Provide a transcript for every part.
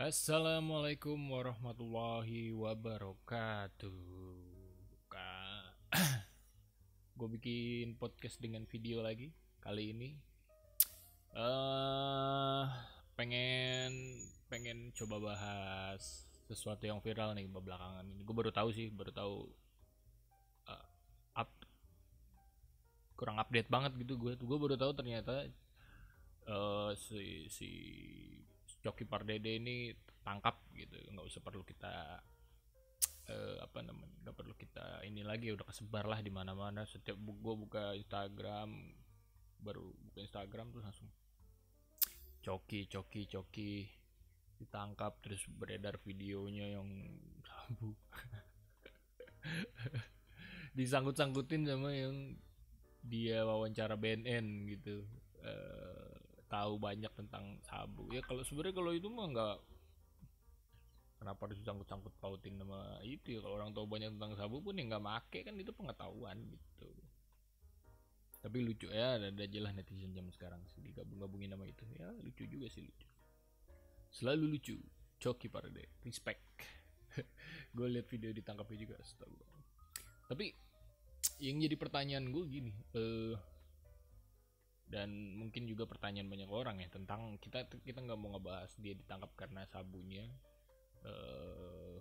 Assalamualaikum warahmatullahi wabarakatuh. Kak, gue bikin podcast dengan video lagi. Kali ini, eh pengen pengen coba bahas sesuatu yang viral nih belakangan ini. Gue baru tahu sih, baru tahu eh, up, kurang update banget gitu. Gue baru tahu ternyata si Coki Pardede ini tangkap gitu. Nggak usah perlu kita apa namanya, nggak perlu kita ini lagi, udah kesebar lah di mana-mana. Setiap gue buka Instagram, baru buka Instagram tuh langsung Coki Coki Coki ditangkap, terus beredar videonya yang sabu disangkut-sangkutin sama yang dia wawancara BNN gitu. eh, Tahu banyak tentang sabu ya. Kalau sebenarnya kalau itu mah nggak, kenapa harus disangkut-sangkut pautin sama itu ya. Kalau orang tahu banyak tentang sabu pun ya nggak make, kan itu pengetahuan gitu. Tapi lucu ya, ada aja lah netizen zaman sekarang sih digabung-gabungin nama itu ya. Lucu juga sih, lucu, selalu lucu. Coki Parade, respect. Gue lihat video ditangkapnya juga, astaga. Tapi yang jadi pertanyaan gue gini, dan mungkin juga pertanyaan banyak orang ya, tentang kita nggak mau ngebahas dia ditangkap karena sabunya. eh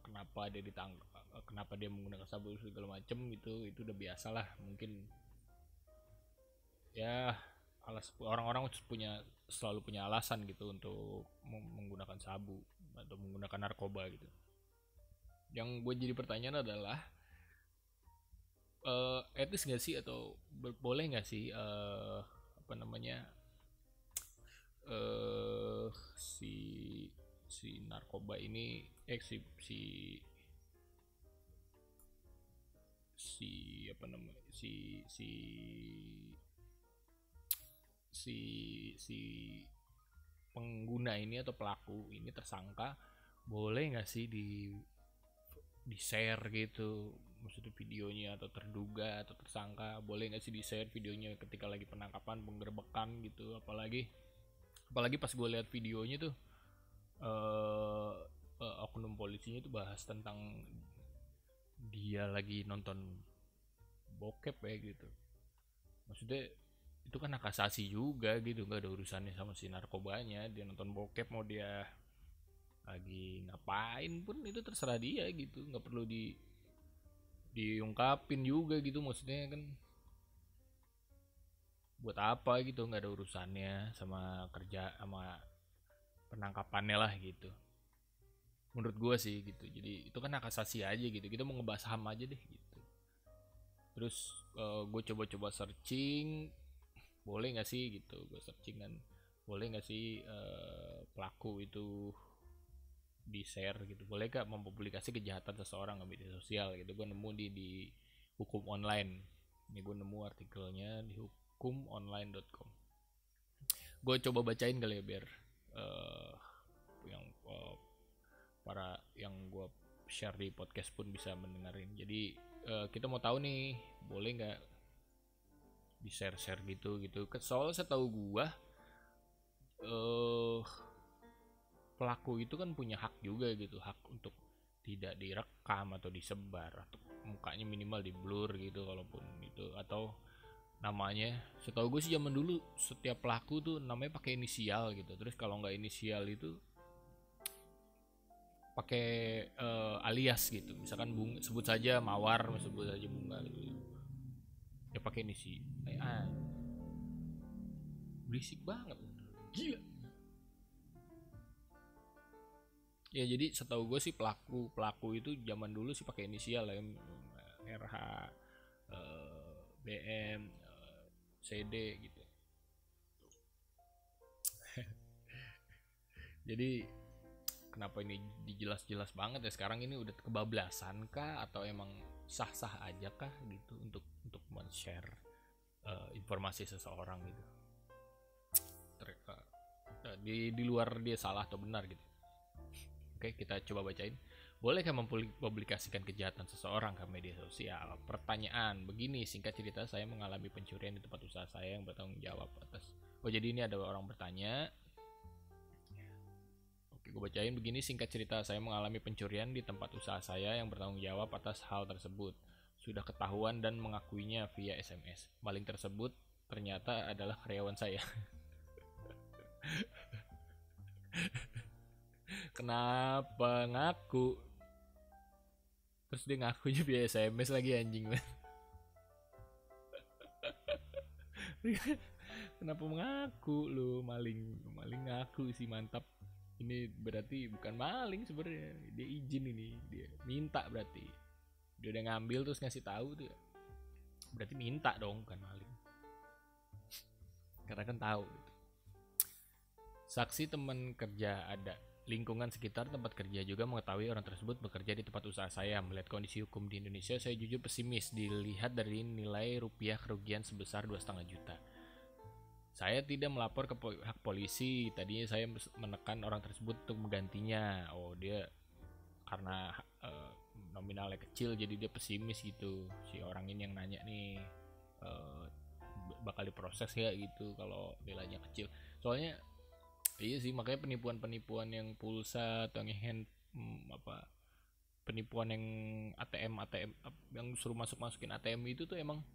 Kenapa dia ditangkap, kenapa dia menggunakan sabu segala macem gitu, itu udah biasa lah mungkin ya. Orang-orang selalu punya alasan gitu untuk menggunakan sabu atau menggunakan narkoba gitu. Yang gue jadi pertanyaan adalah, etis nggak sih, atau boleh nggak sih, apa namanya, eh si si narkoba ini, si apa namanya, si si pengguna ini atau pelaku ini, tersangka, boleh nggak sih di share gitu, maksudnya videonya, atau terduga atau tersangka boleh nggak sih di share videonya ketika lagi penangkapan, penggerbekan gitu. Apalagi pas gue lihat videonya tuh, eh oknum polisinya tuh bahas tentang dia lagi nonton bokep ya gitu. Maksudnya itu kan hak asasi juga gitu, nggak ada urusannya sama si narkobanya. Dia nonton bokep, mau dia lagi ngapain pun itu terserah dia gitu, nggak perlu diungkapin juga gitu. Maksudnya kan buat apa gitu, nggak ada urusannya sama kerja, sama penangkapannya lah gitu, menurut gue sih gitu. Jadi itu kan hak asasi aja gitu, kita mau ngebahas HAM aja deh gitu. Terus gue coba-coba searching, boleh nggak sih gitu, gue searching kan, boleh nggak sih pelaku itu di share gitu, boleh gak mempublikasi kejahatan seseorang ke media sosial gitu. Gue nemu di hukum online, ini gue nemu artikelnya di hukumonline.com. Gue coba bacain kali ya, biar uh, yang para yang gue share di podcast pun bisa mendengarin. Jadi kita mau tahu nih, boleh nggak di share gitu gitu. Soalnya setahu gue, uh, pelaku itu kan punya hak juga gitu, hak untuk tidak direkam atau disebar, atau mukanya minimal di blur gitu kalaupun itu, atau namanya. Setahu gue sih zaman dulu setiap pelaku tuh namanya pakai inisial gitu. Terus kalau nggak inisial itu pakai alias gitu. Misalkan bunga, sebut saja Mawar, sebut saja Bunga gitu. Ya pakai inisi. Berisik banget. Gila. Ya jadi setahu gue sih pelaku pelaku itu zaman dulu sih pakai inisial ya, RH, BM, CD gitu. Jadi kenapa ini dijelas-jelas banget ya sekarang ini, udah kebablasan kah atau emang sah-sah aja kah gitu untuk men-share informasi seseorang gitu. Di luar dia salah atau benar gitu. Oke, kita coba bacain. Bolehkah mempublikasikan kejahatan seseorang ke media sosial? Pertanyaan begini, singkat cerita saya mengalami pencurian di tempat usaha saya yang bertanggung jawab atas. Oh, jadi ini ada orang bertanya, Gue bacain begini singkat cerita. Saya mengalami pencurian di tempat usaha saya yang bertanggung jawab atas hal tersebut. Sudah ketahuan dan mengakuinya via SMS. Maling tersebut ternyata adalah karyawan saya. Kenapa ngaku? Terus dia ngakunya via SMS lagi, anjing banget. Kenapa mengaku lu maling? Maling ngaku sih, mantap. Ini berarti bukan maling sebenarnya, dia izin, ini dia minta. Berarti dia udah ngambil terus ngasih tahu tuh, berarti minta dong, kan maling. Karena kan tahu. Saksi teman kerja ada. Lingkungan sekitar tempat kerja juga mengetahui orang tersebut bekerja di tempat usaha saya. Melihat kondisi hukum di Indonesia, saya jujur pesimis dilihat dari nilai rupiah kerugian sebesar 2,5 juta. Saya tidak melapor ke pihak polisi. Tadinya saya menekan orang tersebut untuk menggantinya. Oh, dia karena nominalnya kecil jadi dia pesimis gitu. Si orang ini yang nanya nih, bakal diproses ya gitu kalau nilainya kecil. Soalnya iya sih, makanya penipuan-penipuan yang pulsa atau yang penipuan yang ATM yang suruh masukin ATM itu tuh emang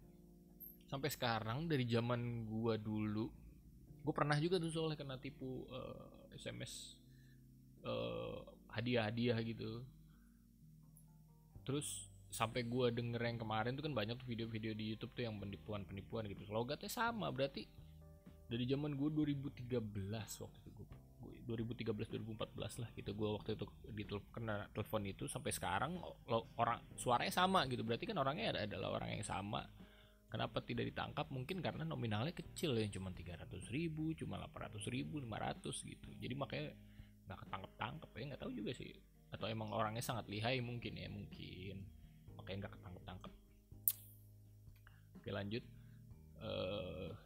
sampai sekarang. Dari zaman gua dulu, gua pernah juga tuh soalnya kena tipu SMS hadiah-hadiah gitu. Terus sampai gua denger yang kemarin tuh kan banyak tuh video-video di YouTube tuh yang penipuan-penipuan gitu. Logatnya sama, berarti dari zaman gue 2013 waktu itu, gue 2013 2014 lah gitu, gue waktu itu kena telepon itu sampai sekarang orang suaranya sama gitu, berarti kan orangnya adalah orang yang sama. Kenapa tidak ditangkap? Mungkin karena nominalnya kecil ya, cuma 300.000, cuma 800.000, 500 gitu, jadi makanya nggak ketangkep ya, nggak tahu juga sih, atau emang orangnya sangat lihai mungkin ya, mungkin makanya nggak ketangkep. Oke, lanjut.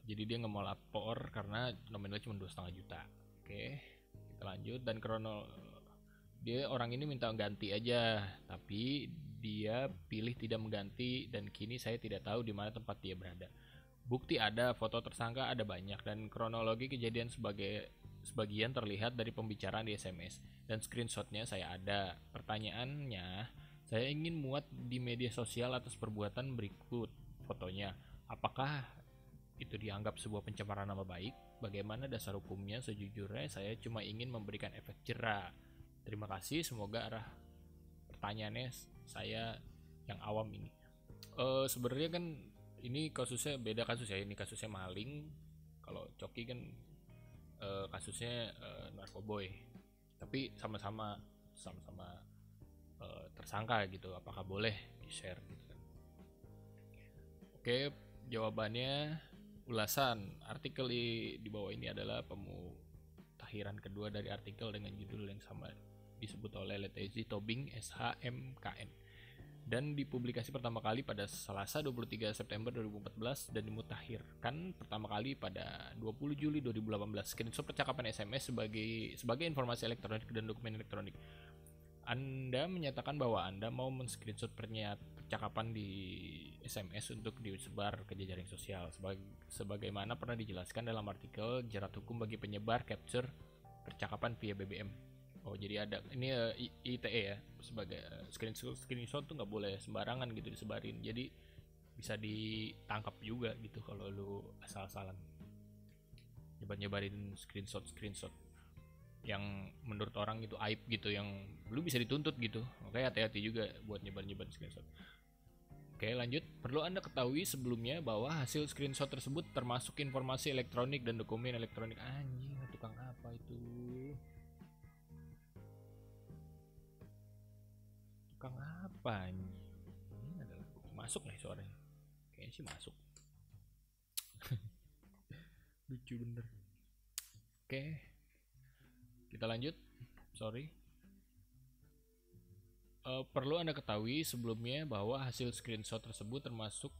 Jadi dia nggak mau lapor karena nominalnya cuma 2,5 juta. Oke, kita lanjut. Dan dia orang ini minta ganti aja, tapi dia pilih tidak mengganti, dan kini saya tidak tahu di mana tempat dia berada. Bukti ada, foto tersangka ada banyak, dan kronologi kejadian sebagian terlihat dari pembicaraan di SMS, dan screenshotnya saya ada. Pertanyaannya, saya ingin muat di media sosial atas perbuatan berikut fotonya. Apakah itu dianggap sebuah pencemaran nama baik? Bagaimana dasar hukumnya? Sejujurnya saya cuma ingin memberikan efek jera. Terima kasih, semoga arah pertanyaannya saya yang awam ini. Sebenarnya kan ini kasusnya beda kasus ya, ini kasusnya maling. Kalau Coki kan kasusnya narkoboy. Tapi sama-sama tersangka gitu. Apakah boleh di-share gitu kan? Oke, jawabannya ulasan. Artikel di bawah ini adalah pemutakhiran kedua dari artikel dengan judul yang sama disebut oleh Letezi Tobing SHMKN, dan dipublikasi pertama kali pada Selasa 23 September 2014 dan dimutakhirkan pertama kali pada 20 Juli 2018. Screenshot percakapan SMS sebagai informasi elektronik dan dokumen elektronik. Anda menyatakan bahwa Anda mau men-screenshot percakapan di SMS untuk disebar ke jejaring sosial, sebagaimana pernah dijelaskan dalam artikel Jerat Hukum bagi Penyebar Capture Percakapan via BBM. Oh, jadi ada ini ITE ya, sebagai screenshot tuh nggak boleh sembarangan gitu disebarin, jadi bisa ditangkap juga gitu kalau lu asal-asalan nyebarin screenshot yang menurut orang itu aib gitu, yang lu bisa dituntut gitu. Oke, hati-hati juga buat nyebar screenshot. Oke, lanjut. Perlu Anda ketahui sebelumnya bahwa hasil screenshot tersebut termasuk informasi elektronik dan dokumen elektronik. Anjing, tukang apa itu? Tukang apa anjing? Ini adalah masuk nih suaranya. Kayaknya sih masuk. Lucu bener. Oke. Kita lanjut. Sorry. Perlu Anda ketahui sebelumnya bahwa hasil screenshot tersebut termasuk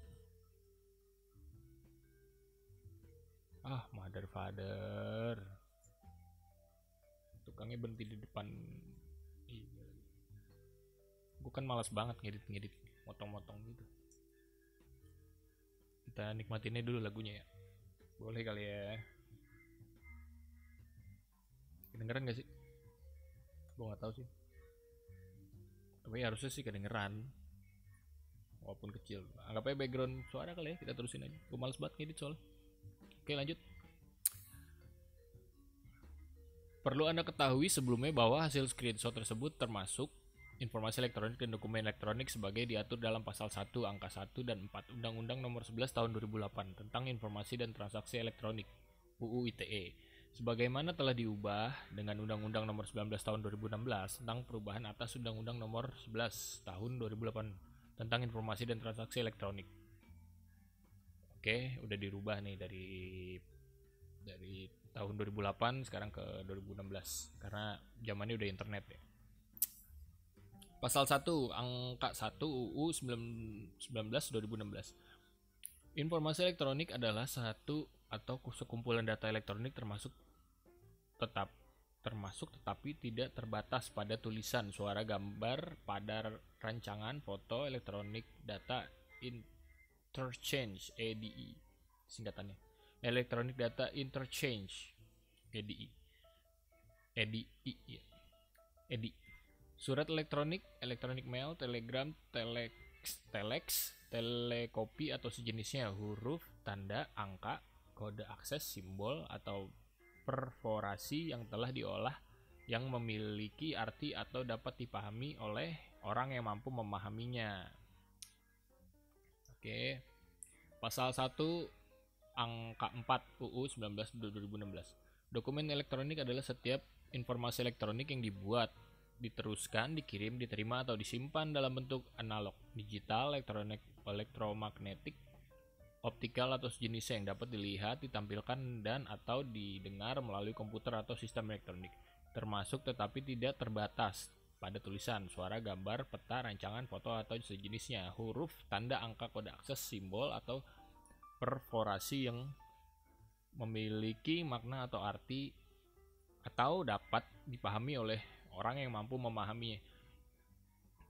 mother father. Tukangnya berhenti di depan. Gue kan malas banget ngedit motong-motong gitu. Kita nikmatinnya dulu lagunya ya. Boleh kali ya. Kedengeran gak sih? tahu sih, tapi harusnya sih kedengeran walaupun kecil. Anggap aja background suara kali ya, kita terusin aja, gue males banget ngedit soalnya. Oke, lanjut. Perlu Anda ketahui sebelumnya bahwa hasil screenshot tersebut termasuk informasi elektronik dan dokumen elektronik sebagai diatur dalam pasal 1 angka 1 dan 4 Undang-Undang Nomor 11 Tahun 2008 tentang Informasi dan Transaksi Elektronik UU ITE. Sebagaimana telah diubah dengan Undang-Undang Nomor 19 Tahun 2016 tentang perubahan atas Undang-Undang Nomor 11 Tahun 2008 tentang Informasi dan Transaksi Elektronik. Oke, udah dirubah nih dari tahun 2008 sekarang ke 2016 karena zamannya udah internet ya. Pasal 1 angka 1 UU 19 2016. Informasi elektronik adalah satu atau sekumpulan data elektronik termasuk tetapi tidak terbatas pada tulisan, suara, gambar, pada rancangan, foto, elektronik, data interchange (EDI) singkatannya. Electronic Data Interchange (EDI). EDI. Surat elektronik, electronic mail, telegram, telex, telekopi atau sejenisnya, huruf, tanda, angka, kode akses, simbol atau perforasi yang telah diolah yang memiliki arti atau dapat dipahami oleh orang yang mampu memahaminya. Oke. Pasal 1 angka 4 UU 19 2016. Dokumen elektronik adalah setiap informasi elektronik yang dibuat, diteruskan, dikirim, diterima atau disimpan dalam bentuk analog, digital, elektronik, elektromagnetik, optikal atau sejenisnya yang dapat dilihat, ditampilkan dan atau didengar melalui komputer atau sistem elektronik, termasuk tetapi tidak terbatas pada tulisan, suara, gambar, peta, rancangan, foto atau sejenisnya, huruf, tanda, angka, kode akses, simbol atau perforasi yang memiliki makna atau arti atau dapat dipahami oleh orang yang mampu memahaminya.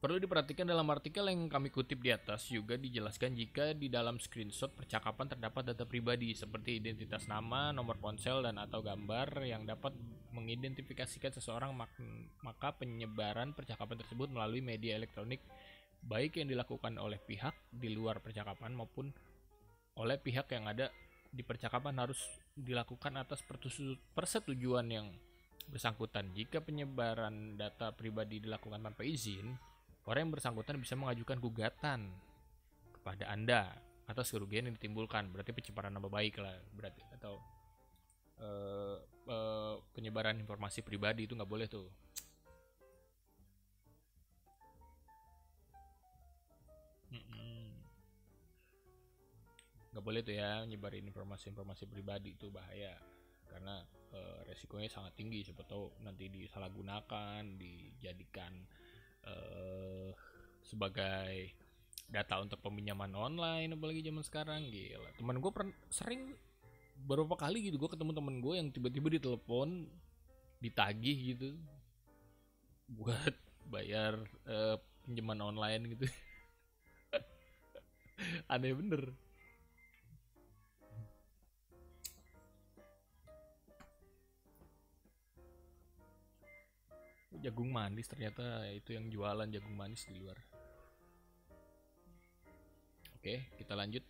Perlu diperhatikan dalam artikel yang kami kutip di atas juga dijelaskan jika di dalam screenshot percakapan terdapat data pribadi seperti identitas nama, nomor ponsel dan atau gambar yang dapat mengidentifikasikan seseorang, maka penyebaran percakapan tersebut melalui media elektronik baik yang dilakukan oleh pihak di luar percakapan maupun oleh pihak yang ada di percakapan harus dilakukan atas persetujuan yang bersangkutan. Jika penyebaran data pribadi dilakukan tanpa izin, orang yang bersangkutan bisa mengajukan gugatan kepada Anda atas kerugian yang ditimbulkan. Berarti pencemaran nama baik lah, berarti, atau penyebaran informasi pribadi itu nggak boleh tuh. Nggak boleh tuh ya nyebarin informasi pribadi, itu bahaya karena resikonya sangat tinggi. Siapa tahu nanti disalahgunakan, dijadikan sebagai data untuk peminjaman online, apalagi zaman sekarang. Gila, teman gue sering beberapa kali gitu, gue ketemu temen gue yang tiba-tiba ditelepon, ditagih gitu buat bayar pinjaman online gitu. Aneh bener. Jagung manis, ternyata itu yang jualan jagung manis di luar. Oke, kita lanjut.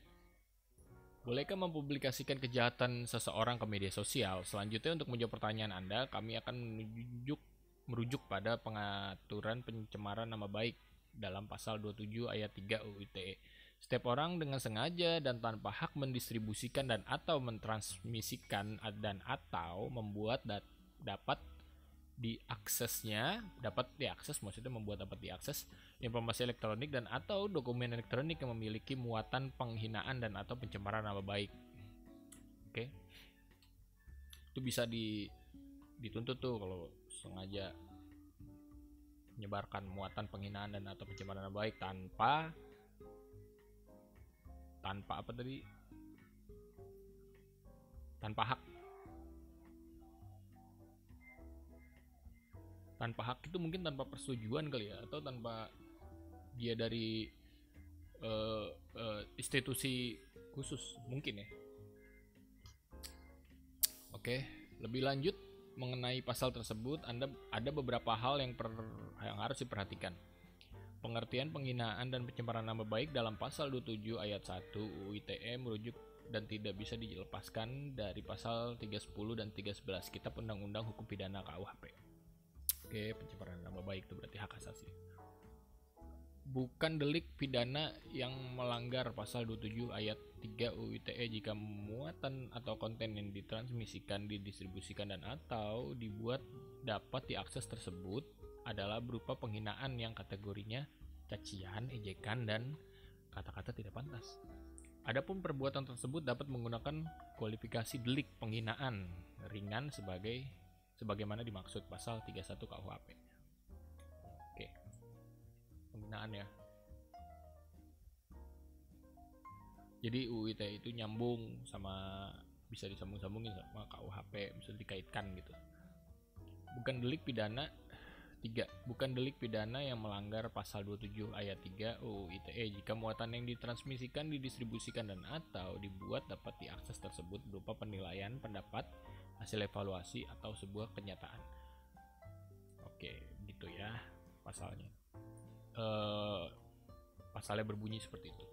Bolehkah mempublikasikan kejahatan seseorang ke media sosial? Selanjutnya, untuk menjawab pertanyaan Anda, kami akan merujuk pada pengaturan pencemaran nama baik dalam pasal 27 ayat 3 UU ITE. Setiap orang dengan sengaja dan tanpa hak mendistribusikan dan atau mentransmisikan dan atau membuat dapat diakses maksudnya membuat dapat diakses informasi elektronik dan atau dokumen elektronik yang memiliki muatan penghinaan dan atau pencemaran nama baik. Oke. Itu bisa dituntut tuh kalau sengaja menyebarkan muatan penghinaan dan atau pencemaran nama baik tanpa apa tadi? Tanpa hak. Tanpa hak itu mungkin tanpa persetujuan kali ya, atau tanpa dia dari institusi khusus mungkin ya. Oke, lebih lanjut, mengenai pasal tersebut, ada beberapa hal yang harus diperhatikan. Pengertian penghinaan dan pencemaran nama baik dalam pasal 27 ayat 1 UU ITE merujuk dan tidak bisa dilepaskan dari pasal 310 dan 311 Kitab Undang-Undang Hukum Pidana KUHP. Oke, pencemaran nama baik itu berarti hak asasi. Bukan delik pidana yang melanggar pasal 27 ayat 3 UU ITE jika muatan atau konten yang ditransmisikan, didistribusikan dan atau dibuat dapat diakses tersebut adalah berupa penghinaan yang kategorinya cacian, ejekan, dan kata-kata tidak pantas. Adapun perbuatan tersebut dapat menggunakan kualifikasi delik penghinaan ringan sebagaimana dimaksud pasal 31 KUHP. Oke. Penghinaan ya. Jadi UU ITE itu nyambung sama, bisa disambung-sambungin sama KUHP, bisa dikaitkan gitu. Bukan delik pidana 3. Bukan delik pidana yang melanggar pasal 27 ayat 3 UU ITE jika muatan yang ditransmisikan, didistribusikan dan atau dibuat dapat diakses tersebut berupa penilaian, pendapat, hasil evaluasi atau sebuah kenyataan. Oke, gitu ya pasalnya. Pasalnya berbunyi seperti itu.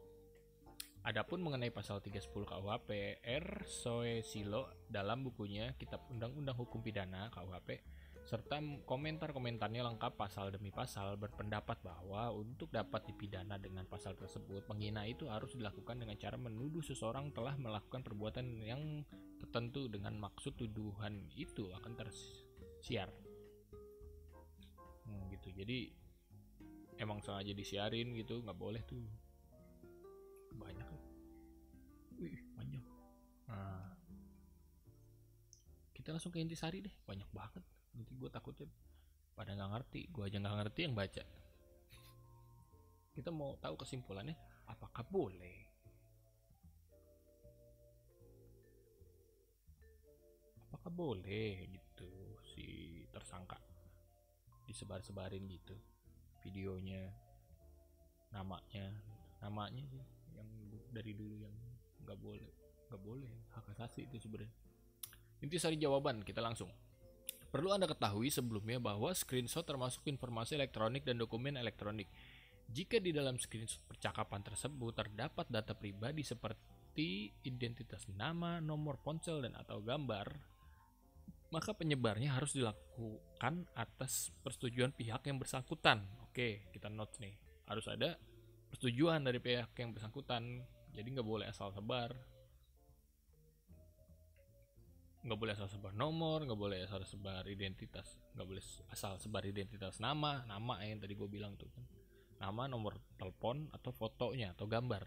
Adapun mengenai pasal 310 KUHP, R. Soesilo dalam bukunya Kitab Undang-Undang Hukum Pidana KUHP serta komentar-komentarnya lengkap pasal demi pasal berpendapat bahwa untuk dapat dipidana dengan pasal tersebut, penghina itu harus dilakukan dengan cara menuduh seseorang telah melakukan perbuatan yang tertentu dengan maksud tuduhan itu akan tersiar. Gitu. Jadi emang sengaja disiarin gitu, nggak boleh tuh. Banyak ya. Wih, panjang. Nah, kita langsung ke intisari deh, banyak banget. Nanti gue takutnya pada nggak ngerti, gue aja nggak ngerti yang baca. Kita mau tahu kesimpulannya, apakah boleh? Apakah boleh gitu si tersangka disebar-sebarin gitu videonya, namanya sih yang dari dulu yang nggak boleh hak asasi itu sebenarnya. Intisari jawaban kita langsung. Perlu Anda ketahui sebelumnya bahwa screenshot termasuk informasi elektronik dan dokumen elektronik. Jika di dalam screenshot percakapan tersebut terdapat data pribadi seperti identitas nama, nomor ponsel dan atau gambar, maka penyebarnya harus dilakukan atas persetujuan pihak yang bersangkutan. Oke, kita note nih, harus ada persetujuan dari pihak yang bersangkutan. Jadi nggak boleh asal sebar, nggak boleh asal sebar nomor, nggak boleh asal sebar identitas, nggak boleh asal sebar identitas nama yang tadi gue bilang tuh kan, nama, nomor telepon atau fotonya atau gambar,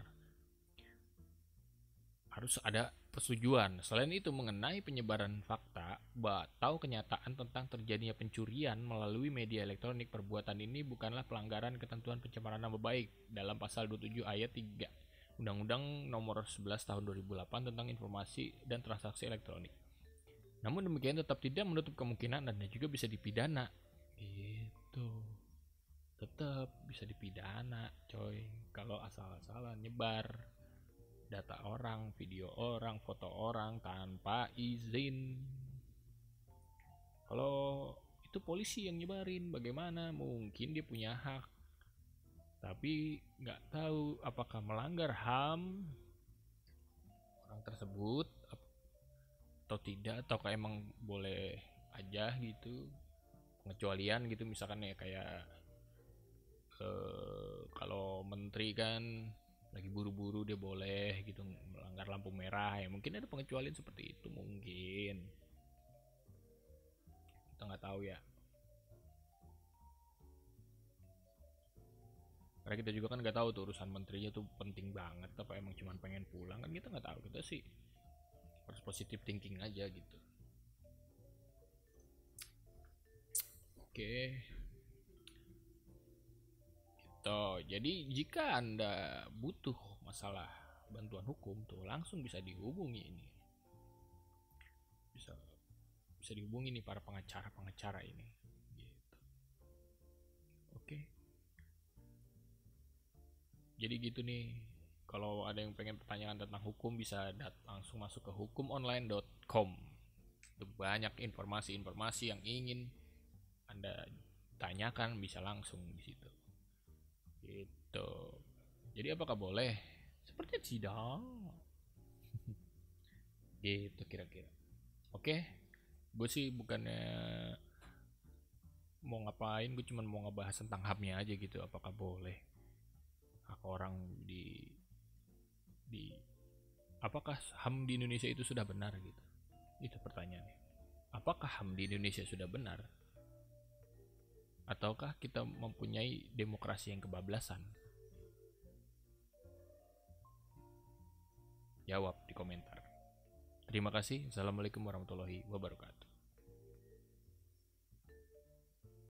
harus ada persetujuan. Selain itu, mengenai penyebaran fakta atau kenyataan tentang terjadinya pencurian melalui media elektronik, perbuatan ini bukanlah pelanggaran ketentuan pencemaran nama baik dalam pasal 27 ayat 3 Undang-Undang Nomor 11 Tahun 2008 tentang Informasi dan Transaksi Elektronik. Namun demikian tetap tidak menutup kemungkinan Anda juga bisa dipidana. Gitu. Tetap bisa dipidana, coy, kalau asal-asalan nyebar data orang, video orang, foto orang tanpa izin. Kalau itu polisi yang nyebarin, bagaimana? Mungkin dia punya hak, tapi nggak tahu apakah melanggar HAM orang tersebut atau tidak, atau emang boleh aja gitu, pengecualian gitu misalkan ya, kayak kalau menteri kan lagi buru-buru dia boleh gitu melanggar lampu merah ya, mungkin ada pengecualian seperti itu, mungkin kita nggak tahu ya, karena kita juga kan nggak tahu tuh urusan menterinya tuh penting banget apa emang cuma pengen pulang, kan kita nggak tahu. Kita sih harus positive thinking aja gitu. Oke. Gitu. Jadi jika Anda butuh masalah bantuan hukum tuh langsung bisa dihubungi ini. Bisa dihubungi nih para pengacara ini. Gitu. Oke. Jadi gitu nih. Kalau ada yang pengen pertanyaan tentang hukum bisa langsung masuk ke hukumonline.com. gitu. Banyak informasi-informasi yang ingin Anda tanyakan bisa langsung di situ. Gitu. Jadi apakah boleh? Sepertinya tidak. Gitu kira-kira. Oke, gue sih bukannya mau ngapain, gue cuma mau ngebahas tentang HAM-nya aja gitu. Apakah boleh hak orang di apakah HAM di Indonesia itu sudah benar gitu? Itu pertanyaannya. Apakah HAM di Indonesia sudah benar? Ataukah kita mempunyai demokrasi yang kebablasan? Jawab di komentar. Terima kasih. Assalamualaikum warahmatullahi wabarakatuh.